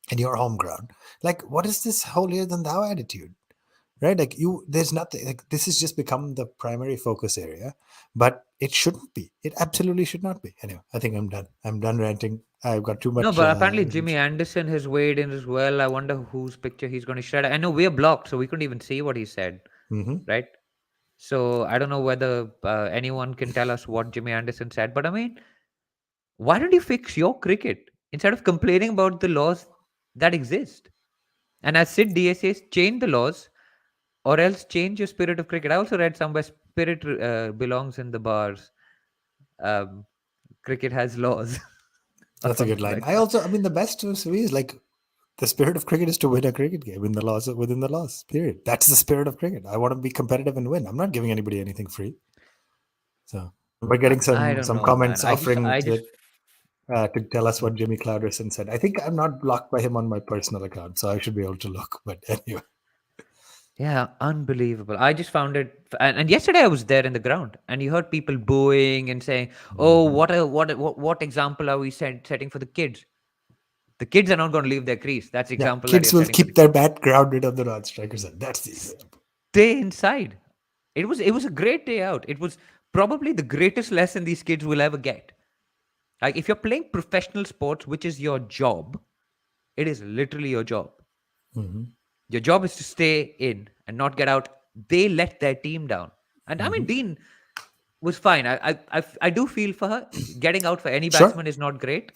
and your home ground. Like, what is this holier than thou attitude? Right? Like, there's nothing, like, this has just become the primary focus area, but it shouldn't be. It absolutely should not be. Anyway, I think I'm done. I'm done ranting. I've got too
no,
much.
but apparently Jimmy Anderson has weighed in as well. I wonder whose picture he's going to shred. I know we're blocked, so we couldn't even see what he said,
Mhm.
right? So I don't know whether anyone can tell us what Jimmy Anderson said. But I mean, why don't you fix your cricket instead of complaining about the laws that exist? And as Sid DA says, change the laws or else change your spirit of cricket. I also read somewhere spirit belongs in the bars. Um, Cricket has laws or
That's a good
something
line.
like that.
I mean, the best to me is like the spirit of cricket is to win a cricket game within the laws. Period. That's the spirit of cricket. I want to be competitive and win. I'm not giving anybody anything free. So we're getting
I don't
some
know, man.
comments
I just,
offering
I just,
to tell us what Jimmy Clouderson said. I think I'm not blocked by him on my personal account, so I should be able to look. But anyway,
yeah, unbelievable. I just found it, and yesterday I was there in the ground, and you heard people booing and saying, "Oh,
Mhm.
what example are we setting for the kids? The kids are not going to leave their crease. That's the
Yeah,
example that
kids
you're
will
setting for the
keep their
kids.
bat grounded on the non-strikers. That's the example.
Stay inside." It was a great day out. It was probably the greatest lesson these kids will ever get. Like if you're playing professional sports, which is your job, it is literally your job.
Hmm.
Your job is to stay in and not get out. They let their team down. And I mean,
Hmm.
Dean, was fine. I do feel for her. Getting out for any
Sure.
batsman is not great.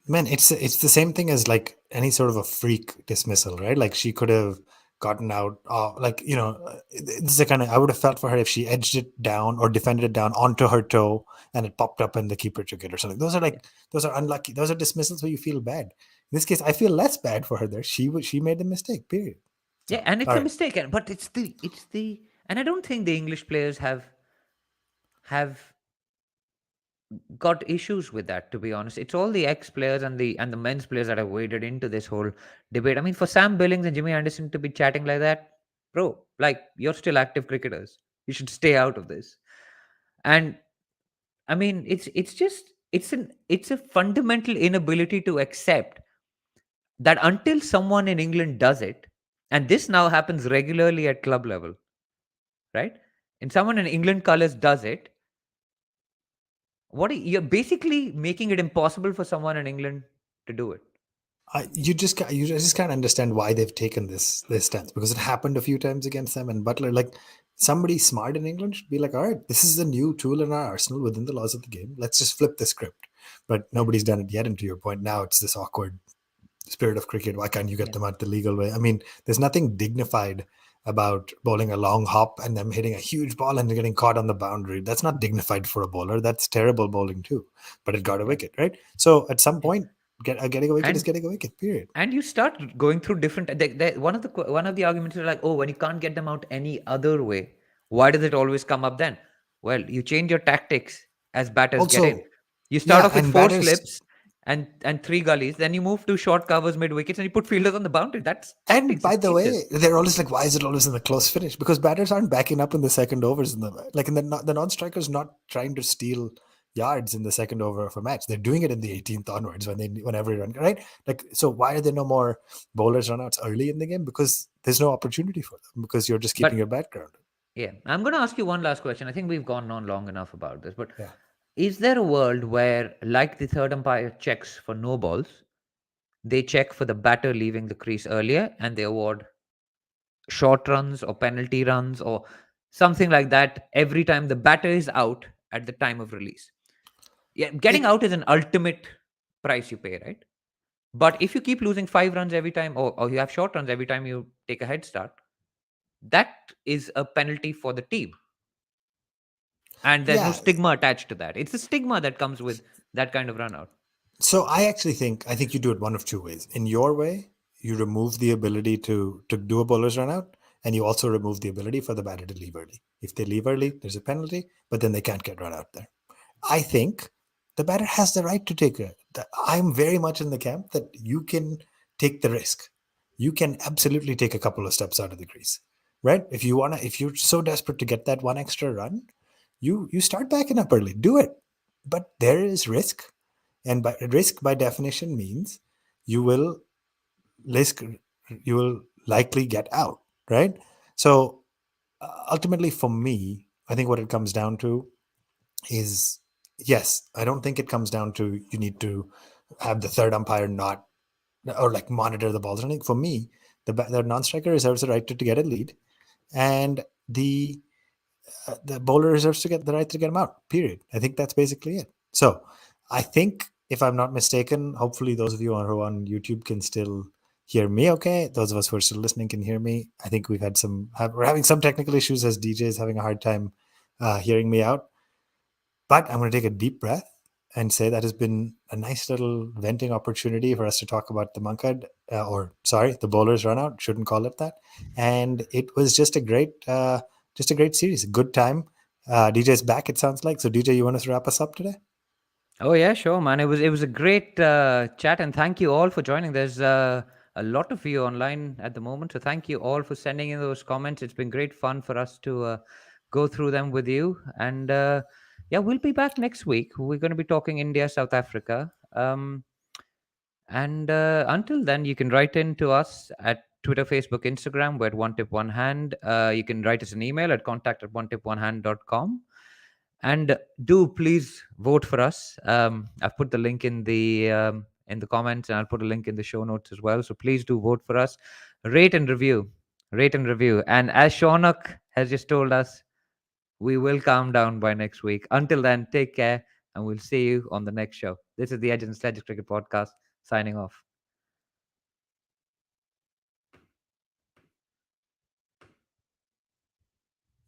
Man, it's the same thing as like any sort of a freak dismissal, right? Like she could have gotten out, like this is the kind of I would have felt for her if she edged it down or defended it down onto her toe and it popped up and the keeper took it or something.
Yeah,
Those are unlucky. Those are dismissals where you feel bad. In this case, I feel less bad for her there. She made the mistake. Period.
yeah,
So
and
all
it's a
right,
mistake. But it's the, and I don't think the English players have got issues with that. To be honest, it's all the ex players and the men's players that have waded into this whole debate. I mean, for Sam Billings and Jimmy Anderson to be chatting like that, bro, like you're still active cricketers. You should stay out of this. And I mean, it's just it's a fundamental inability to accept that until someone in England does it, and this now happens regularly at club level, right? And someone in England colours does it, you're basically making it impossible for someone in England to do it.
you just can't understand why they've taken this stance because it happened a few times against them and Butler. Like somebody smart in England should be like, all right, this is the new tool in our arsenal within the laws of the game. Let's just flip the script. But
Yeah,
nobody's done it yet. And to your point, now it's this awkward spirit of cricket. Why can't you get
yeah.
them out the legal way? I mean, there's nothing dignified about bowling a long hop and them hitting a huge ball and getting caught on the boundary. That's not dignified for a bowler. That's terrible bowling too. But it got a
Yeah.
wicket, right? So at some
Yeah.
point, getting a wicket is
And
getting a wicket. Period.
and you start going through different one of the arguments is like, oh, when you can't get them out any other way, why does it always come up then? Well, you change your tactics as batters get in.
Also,
You start
yeah,
off with
and
four
batters
slips and three gullies, then you move to short covers mid wickets and you put fielders on the boundary. That's
and
tactics,
by
it
the
changes.
way, they're always like, why is it always in the close finish? Because batters aren't backing up in the second overs in the non-strikers not trying to steal yards in the second over of a match. They're doing it in the 18th onwards when every run, right? Like, so why are there no more bowlers runouts early in the game? Because there's no opportunity for them because you're just keeping your
But
background.
yeah, I'm going to ask you one last question. I think we've gone on long enough about this, but
Yeah.
is there a world where, like the third umpire checks for no balls, they check for the batter leaving the crease earlier and they award short runs or penalty runs or something like that every time the batter is out at the time of release? Yeah, getting
It
out is an ultimate price you pay, right? But if you keep losing 5 runs every time, or you have short runs every time you take a head start, that is a penalty for the team. And there's no
yeah.
stigma attached to that. It's the stigma that comes with that kind of run out.
So I think you do it one of two ways. In your way, you remove the ability to do a bowler's run out, and you also remove the ability for the batter to leave early. If they leave early, there's a penalty, but then they can't get run out there. I think the batter has the right to take a. I'm very much in the camp that you can take the risk. You can absolutely take a couple of steps out of the crease, right? If you're so desperate to get that one extra run, you start backing up early. Do it, but there is risk, and by risk by definition means you will risk you will likely get out, right? So ultimately, for me, I think what it comes down to is yes, I don't think it comes down to you need to have the third umpire not or like monitor the balls or anything. For me, the non-striker reserves the right to get a lead, and the bowler reserves to get the right to get him out. Period. I think that's basically it. So I think if I'm not mistaken, hopefully those of you who are on YouTube can still hear me. Okay, those of us who are still listening can hear me. I think we're having some technical issues as DJ is having a hard time hearing me out. But I'm going to take a deep breath and say that has been a nice little venting opportunity for us to talk about the mankad, or sorry, the bowlers run out. Shouldn't call it that. And it was just a great series, a good time. DJ's back. It sounds like so. DJ, you want us to wrap us up today?
Oh yeah, sure, man. It was a great chat, and thank you all for joining. There's a lot of you online at the moment, so thank you all for sending in those comments. It's been great fun for us to go through them with you, and yeah, we'll be back next week. We're going to be talking India, South Africa, and until then, you can write in to us at Twitter, Facebook, Instagram. We're at One Tip One Hand. You can write us an email at contact@onetiponehand.com. And do please vote for us. I've put the link in the comments, and I'll put a link in the show notes as well. So please do vote for us. Rate and review, rate and review. And as Shaunak has just told us, We will calm down by next week. Until then, take care, and we'll see you on the next show. This is the Edge and Sledge Cricket Podcast, signing off.